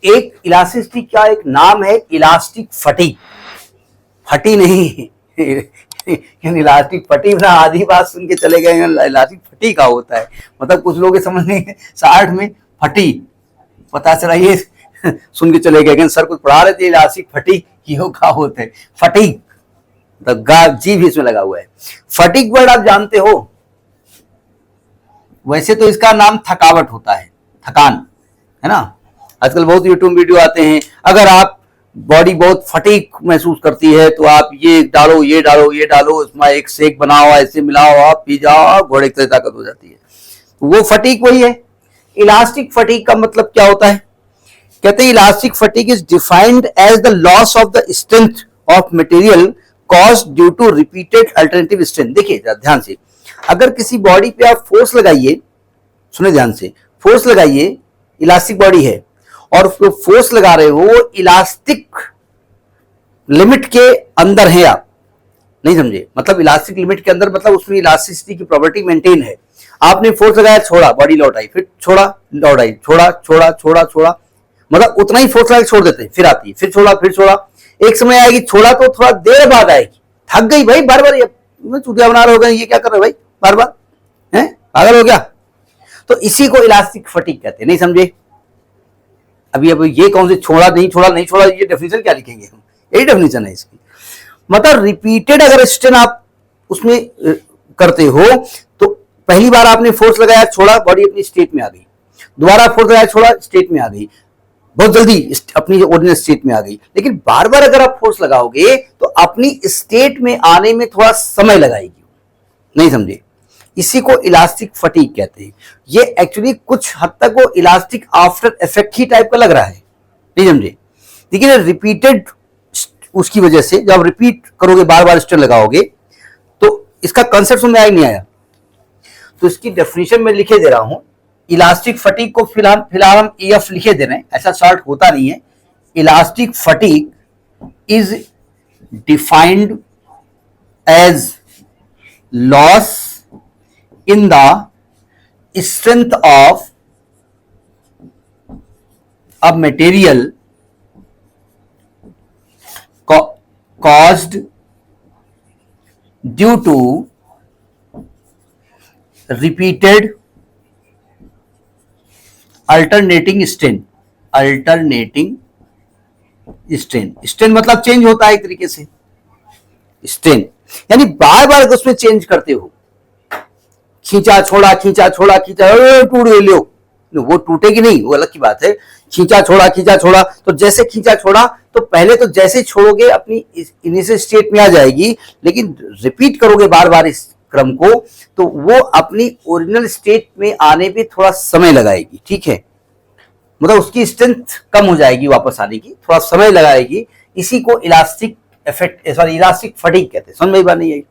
एक इलास्टिसिटी का एक नाम है इलास्टिक फटीग, फटी नहीं इलास्टिक फटी ना आधी बात सुन के चले गए, इलास्टिक फटी का होता है, मतलब कुछ लोग समझ नहीं 60 में फटी, पता चला ये सुन के चले गए, सर कुछ पढ़ा रहे थे इलास्टिक फटी यो का होता है, फटीग जी भी इसमें लगा हुआ है। फटीग वर्ड आप जानते हो, वैसे तो इसका नाम थकावट होता है, थकान, है ना। आजकल बहुत यूट्यूब वीडियो आते हैं, अगर आप बॉडी बहुत फटीग महसूस करती है तो आप ये डालो ये डालो ये डालो, इसमें एक शेक बनाओ, ऐसे मिलाओ, आप पी जाओ, घोड़े की ताकत हो जाती है। तो वो फटीग वही है। इलास्टिक फटीग का मतलब क्या होता है, कहते हैं elastic fatigue is defined as the loss of the strength of material caused due to repeated alternative strength. देखिए ध्यान से, अगर किसी बॉडी पे आप फोर्स लगाइए, सुने ध्यान से, फोर्स लगाइए, इलास्टिक बॉडी है और जो फोर्स लगा रहे हो वो इलास्टिक लिमिट के अंदर है, आप नहीं समझे, मतलब इलास्टिक लिमिट के अंदर, मतलब उसमें इलास्टिसिटी की प्रॉपर्टी मेंटेन है। आपने फोर्स लगाया, छोड़ा, बॉडी लौट आई, फिर छोड़ा, लौट आई, छोड़ा छोड़ा छोड़ा छोड़ा, मतलब उतना ही फोर्स लगा छोड़ देते, फिर आती, फिर छोड़ा, फिर छोड़ा, एक समय आएगी, छोड़ा तो थोड़ा देर बाद आएगी, थक गई भाई, बार बार चूतिया बना रहे हो गए, ये क्या कर रहे हो भाई, बार बार है, पागल हो गया। तो इसी को इलास्टिक फटीग कहते हैं, नहीं समझे। अभी अब ये कौन से छोड़ा नहीं छोड़ा नहीं छोड़ा, ये डेफिनेशन क्या लिखेंगे हम, यही डेफिनेशन है इसकी, मतलब रिपीटेड अगर स्ट्रेन आप उसमें करते हो तो पहली बार आपने फोर्स लगाया, छोड़ा, बॉडी अपनी स्टेट में आ गई, दोबारा फोर्स लगाया, छोड़ा, स्टेट में आ गई, बहुत जल्दी अपनी ओरिजिनल स्टेट में आ गई। लेकिन बार बार अगर आप फोर्स लगाओगे तो अपनी स्टेट में आने में थोड़ा समय लगाएगी, नहीं समझे, इसी को इलास्टिक फटीग कहते हैं। ये एक्चुअली कुछ हद तक वो इलास्टिक आफ्टर इफेक्ट ही टाइप का लग रहा है, नहीं समझे, लेकिन रिपीटेड उसकी वजह से जब रिपीट करोगे, बार बार स्ट्रेन लगाओगे, तो इसका कंसेप्ट में नहीं आया। तो इसकी डेफिनेशन में लिखे दे रहा हूं, इलास्टिक फटीग को फिलहाल हम EF लिखे दे रहे हैं, ऐसा शॉर्ट होता नहीं है। Elastic fatigue is defined as loss in the strength of a material caused due to repeated alternating strain। Strain मतलब चेंज होता है एक तरीके से, स्ट्रेन यानी बार बार उसमें चेंज करते हो, खींचा छोड़ा खींचा छोड़ा खींचा, टूट गई, लो वो टूटेगी नहीं, वो अलग की बात है, खींचा छोड़ा, तो जैसे खींचा छोड़ा तो पहले तो जैसे छोड़ोगे अपनी इनिशियल स्टेट में आ जाएगी, लेकिन रिपीट करोगे बार बार इस क्रम को तो वो अपनी ओरिजिनल स्टेट में आने पे थोड़ा समय लगाएगी, ठीक है, मतलब उसकी स्ट्रेंथ कम हो जाएगी, वापस आने की थोड़ा समय लगाएगी। इसी को elastic effect, sorry elastic fatigue कहते हैं। समझ में बात नहीं आई।